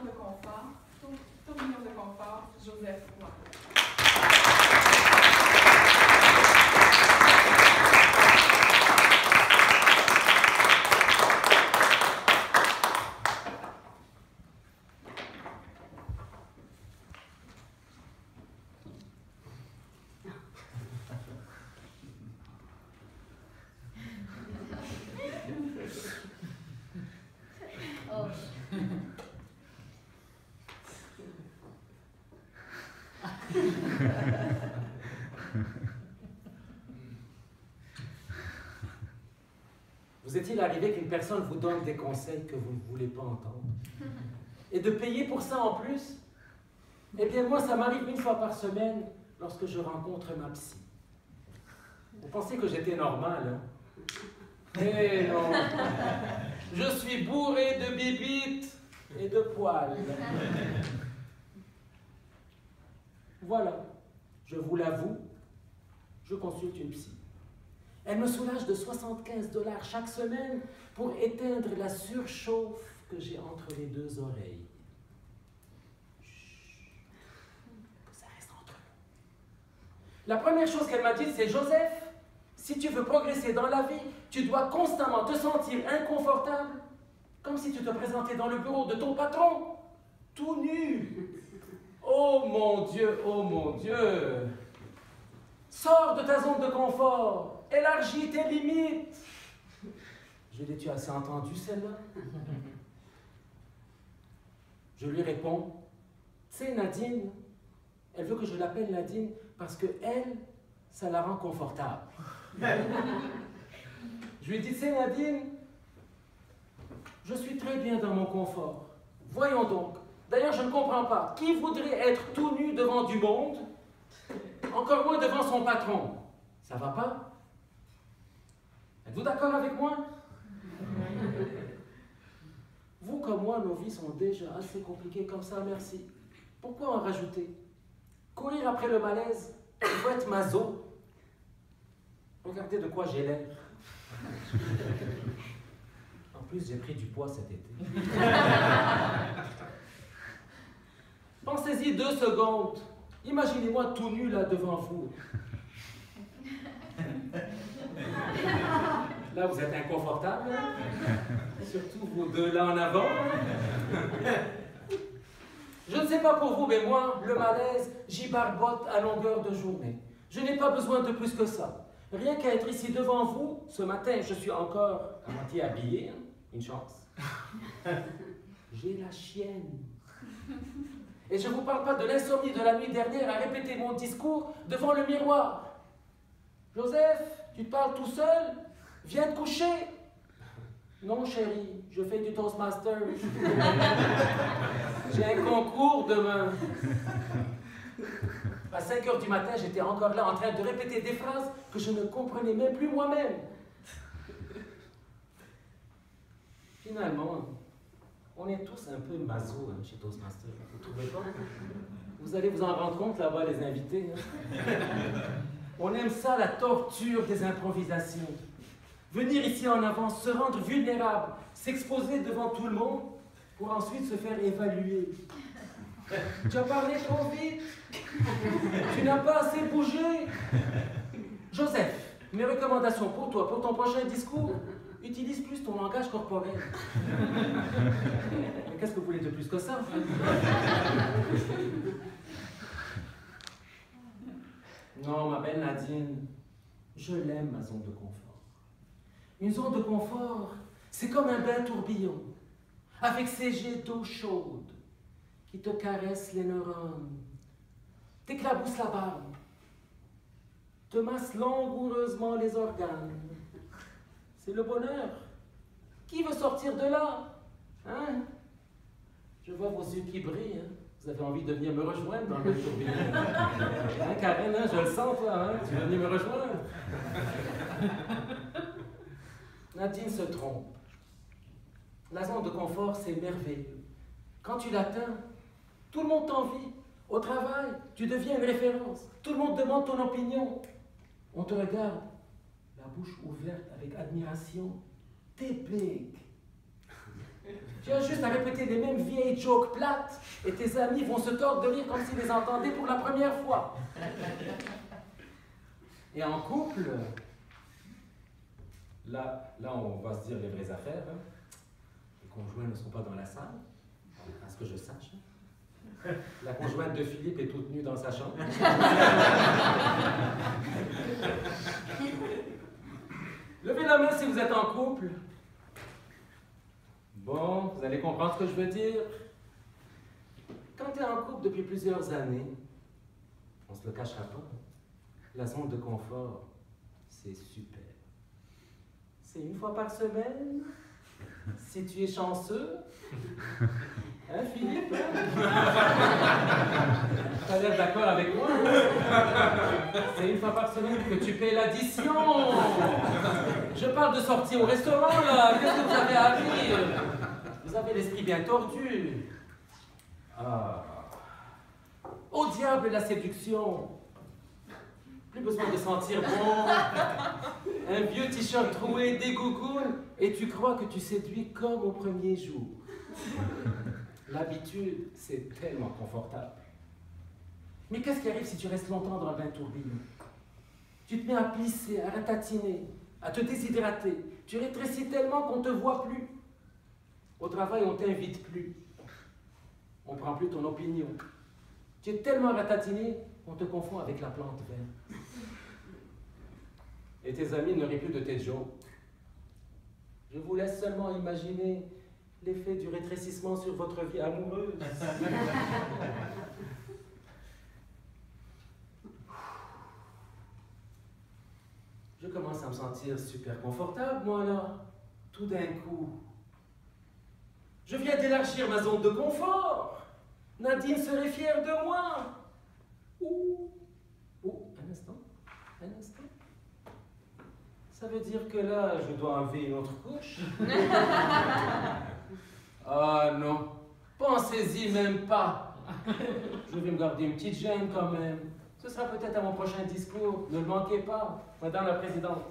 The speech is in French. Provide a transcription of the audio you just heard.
de confort, tourbillon de confort, Joseph Roy. Vous est-il arrivé qu'une personne vous donne des conseils que vous ne voulez pas entendre? Et de payer pour ça en plus? Eh bien, moi, ça m'arrive une fois par semaine lorsque je rencontre ma psy. Vous pensez que j'étais normal, hein? Eh non! Je suis bourré de bibites et de poils. Voilà, je vous l'avoue, je consulte une psy. Elle me soulage de 75 $ chaque semaine pour éteindre la surchauffe que j'ai entre les deux oreilles. Chut, que ça reste entre nous. La première chose qu'elle m'a dit, c'est « Joseph, si tu veux progresser dans la vie, tu dois constamment te sentir inconfortable, comme si tu te présentais dans le bureau de ton patron, tout nu. Oh mon Dieu, oh mon Dieu! Sors de ta zone de confort. Élargis tes limites. » Je l'ai tu assez entendu celle-là? Je lui réponds, tu sais Nadine, elle veut que je l'appelle Nadine parce que elle, ça la rend confortable. Je lui dis, tu sais Nadine, je suis très bien dans mon confort. Voyons donc. D'ailleurs, je ne comprends pas. Qui voudrait être tout nu devant du monde, encore moins devant son patron? Ça va pas? Êtes-vous d'accord avec moi? Vous comme moi, nos vies sont déjà assez compliquées comme ça, merci. Pourquoi en rajouter? Courir après le malaise, il faut être maso. Regardez de quoi j'ai l'air. En plus, j'ai pris du poids cet été. Pensez-y 2 secondes. Imaginez-moi tout nu là devant vous. Là, vous êtes inconfortable, hein? Surtout vous deux là en avant. Je ne sais pas pour vous, mais moi, le malaise, j'y barbote à longueur de journée. Je n'ai pas besoin de plus que ça. Rien qu'à être ici devant vous, ce matin, je suis encore à moitié habillé, hein? Une chance. J'ai la chienne. Et je ne vous parle pas de l'insomnie de la nuit dernière à répéter mon discours devant le miroir. Joseph, tu te parles tout seul? Viens te coucher. Non, chérie, je fais du Toastmaster. J'ai un concours demain. À 5 h du matin, j'étais encore là en train de répéter des phrases que je ne comprenais même plus moi-même. Finalement, on est tous un peu maso hein, chez Toastmaster. Vous ne trouvez pas? Vous allez vous en rendre compte là-bas, les invités. Hein? On aime ça, la torture des improvisations. Venir ici en avant, se rendre vulnérable, s'exposer devant tout le monde pour ensuite se faire évaluer. Tu as parlé trop vite. Tu n'as pas assez bougé. Joseph, mes recommandations pour toi, pour ton prochain discours, utilise plus ton langage corporel. Mais qu'est-ce que vous voulez de plus que ça? Non, ma belle Nadine, je l'aime, ma zone de confort. Une zone de confort, c'est comme un bain tourbillon, avec ses jets d'eau chaude qui te caressent les neurones, t'éclaboussent la barbe, te massent langoureusement les organes. C'est le bonheur. Qui veut sortir de là? Hein? Je vois vos yeux qui brillent. Hein? Vous avez envie de venir me rejoindre dans le tourbillon. Hein, Karen, hein, je le sens, toi. Hein? Tu veux venir me rejoindre? Nadine se trompe. La zone de confort, c'est merveilleux. Quand tu l'atteins, tout le monde t'envie. Au travail, tu deviens une référence. Tout le monde demande ton opinion. On te regarde, la bouche ouverte avec admiration. T'es big. Tu as juste à répéter les mêmes vieilles jokes plates et tes amis vont se tordre de rire comme s'ils les entendaient pour la première fois. Et en couple, là on va se dire les vraies affaires. Hein. Les conjoints ne sont pas dans la salle, à ce que je sache. La conjointe de Philippe est toute nue dans sa chambre. Levez la main si vous êtes en couple. Bon, vous allez comprendre ce que je veux dire. Quand tu es en couple depuis plusieurs années, on se le cachera pas, la zone de confort, c'est super. C'est une fois par semaine, si tu es chanceux. Hein, Philippe? T'as l'air d'accord avec moi? C'est une fois par semaine que tu payes l'addition. Je parle de sortir au restaurant, là. Qu'est-ce que vous avez à dire? Vous avez l'esprit bien tordu. Ah. Au diable la séduction. Plus besoin de sentir bon. Un vieux t-shirt troué, des gougounes, et tu crois que tu séduis comme au premier jour. L'habitude, c'est tellement confortable. Mais qu'est-ce qui arrive si tu restes longtemps dans le bain tourbillon? Tu te mets à plisser, à ratatiner, à te déshydrater. Tu rétrécis tellement qu'on ne te voit plus. Au travail, on ne t'invite plus. On ne prend plus ton opinion. Tu es tellement ratatiné qu'on te confond avec la plante verte. Et tes amis ne rient plus de tes jokes. Je vous laisse seulement imaginer l'effet du rétrécissement sur votre vie amoureuse. Je commence à me sentir super confortable, moi, là. Tout d'un coup. Je viens d'élargir ma zone de confort. Nadine serait fière de moi. Ouh, un instant. Ça veut dire que là, je dois enlever une autre couche? Ah non, pensez-y même pas. Je vais me garder une petite gêne quand même. Ce sera peut-être à mon prochain discours. Ne le manquez pas, Madame la Présidente.